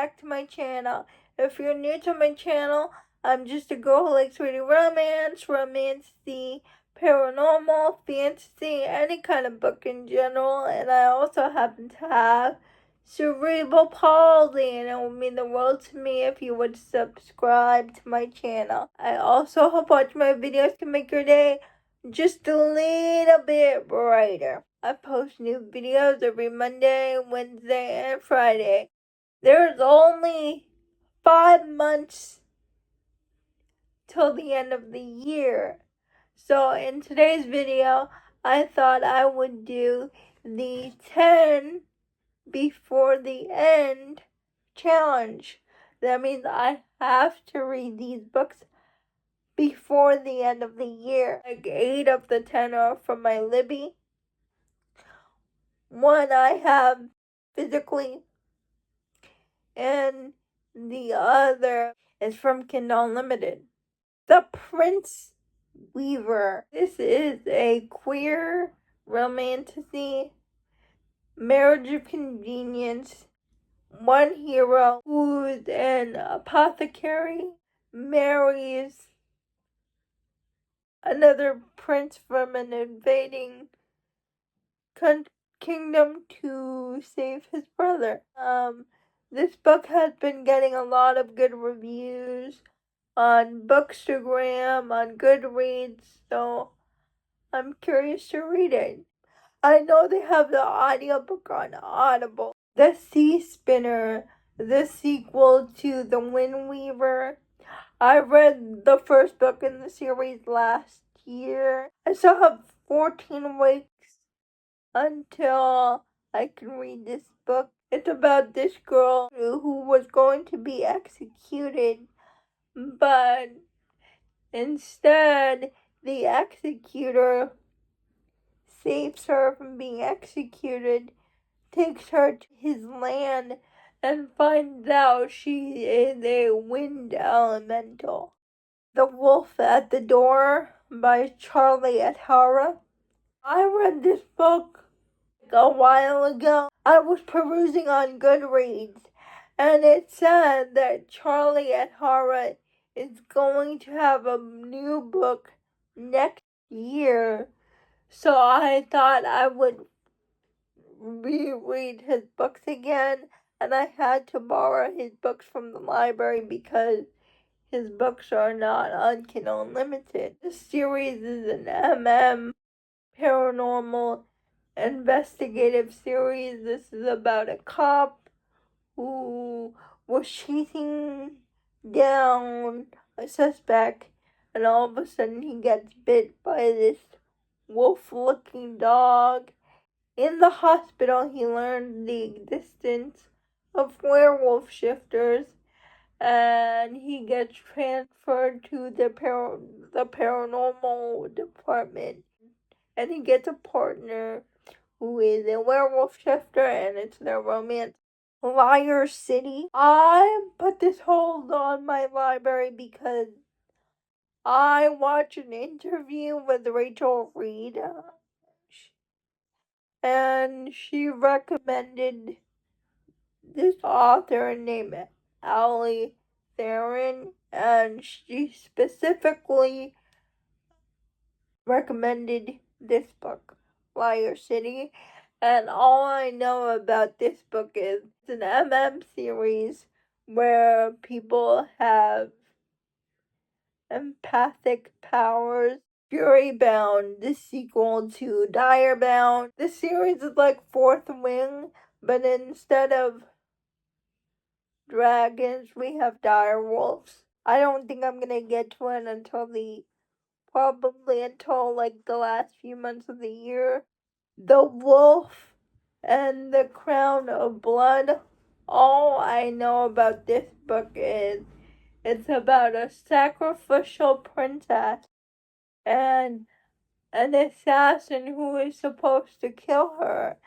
back to my channel. If you're new to my channel, I'm just a girl who likes reading romance, paranormal, fantasy, any kind of book in general, and I also happen to have cerebral palsy, and it would mean the world to me if you would subscribe to my channel. I also hope watching my videos can make your day just a little bit brighter. I post new videos every Monday, Wednesday, and Friday. There's only 5 months till the end of the year. So in today's video, I thought I would do the 10 before the end challenge. That means I have to read these books before the end of the year. Like 8 of the 10 are from my Libby. 1 I have physically, and the other is from Kindle Unlimited. The Prince Weaver. This is a queer romantasy, marriage of convenience. One hero who's an apothecary marries another prince from an invading kingdom to save his brother. This book has been getting a lot of good reviews on Bookstagram, on Goodreads, so I'm curious to read it. I know they have the audiobook on Audible. The Sea Spinner, the sequel to The Wind Weaver. I read the first book in the series last year. I still have 14 weeks until I can read this book. It's about this girl who was going to be executed, but instead the executor saves her from being executed, takes her to his land, and finds out she is a wind elemental. The Wolf at the Door by Charlie Atara. I read this book a while ago. I was perusing on Goodreads, and it said that Charlie Atara is going to have a new book next year. So I thought I would reread his books again, and I had to borrow his books from the library because his books are not on Kindle Unlimited. This series is an paranormal investigative series. This is about a cop who was chasing down a suspect, and all of a sudden he gets bit by this wolf-looking dog. In the hospital, he learned the existence of werewolf shifters, and he gets transferred to the paranormal department, and he gets a partner who is a werewolf shifter, and it's their romance. Liar City. I put this hold on my library because I watched an interview with Rachel Reed, and she recommended this author named Ali Theron, and she specifically recommended this book, Liar City. And all I know about this book is it's an series where people have empathic powers. Fury Bound, the sequel to Dire Bound. The series is like Fourth Wing, but instead of dragons, we have dire wolves. I don't think I'm gonna get to it probably until like the last few months of the year. The Wolf and the Crown of Blood. All I know about this book is it's about a sacrificial princess and an assassin who is supposed to kill her,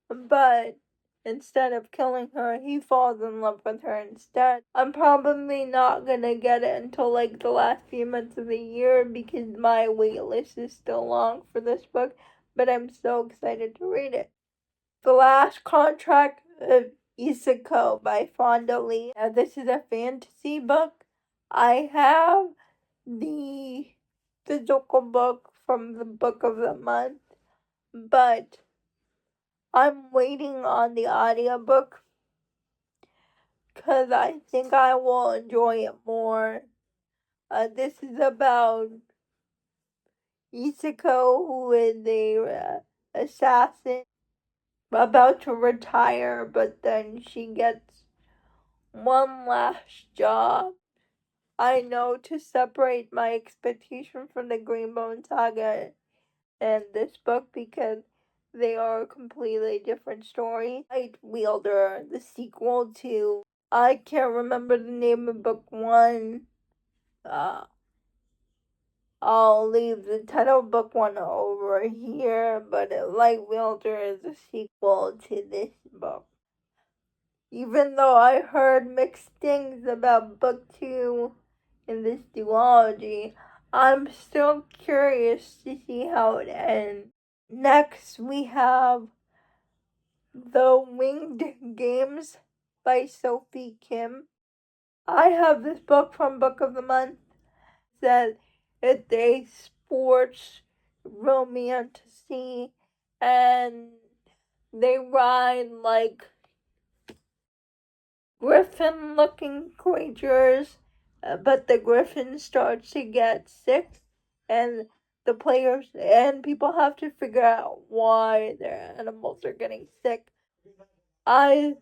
but instead of killing her, he falls in love with her instead. I'm probably not gonna get it until like the last few months of the year because my wait list is still long for this book, but I'm so excited to read it. The Last Contract of Isako by Fonda Lee. This is a fantasy book. I have the physical book from the book of the month, but I'm waiting on the audiobook because I think I will enjoy it more. This is about Isako, who is a assassin about to retire, but then she gets one last job. I know, to separate my expectation from the Greenbone Saga and this book, because they are a completely different story. Wielder, the sequel to, I can't remember the name of book one. I'll leave the title of book one over here, but Wielder is a sequel to this book. Even though I heard mixed things about book two in this duology, I'm still curious to see how it ends. Next, we have The Winged Games by Sophie Kim. I have this book from Book of the Month. That it's a sports romantasy, and they ride like griffin-looking creatures, but the griffin starts to get sick, and the players and people have to figure out why their animals are getting sick. I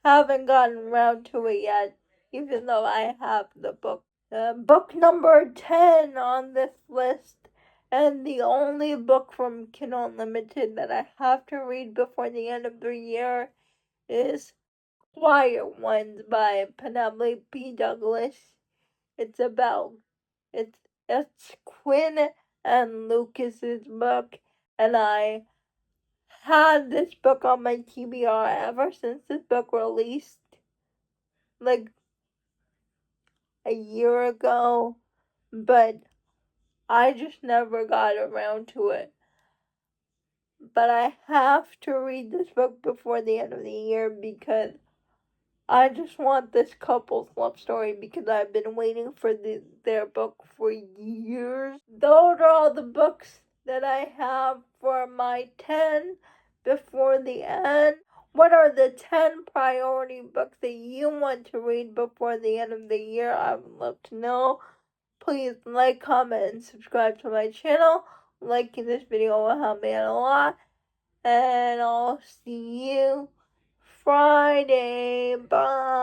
haven't gotten around to it yet, even though I have the book. Book number 10 on this list, and the only book from Kindle Unlimited that I have to read before the end of the year, is Quiet Ones by Penelope Douglas. It's Quinn and Lucas's book, and I had this book on my TBR ever since this book released, like a year ago, but I just never got around to it. But I have to read this book before the end of the year because I just want this couple's love story, because I've been waiting for their book for years. Those are all the books that I have for my 10 before the end. What are the 10 priority books that you want to read before the end of the year? I would love to know. Please like, comment, and subscribe to my channel. Liking this video will help me out a lot. And I'll see you Friday. Bye.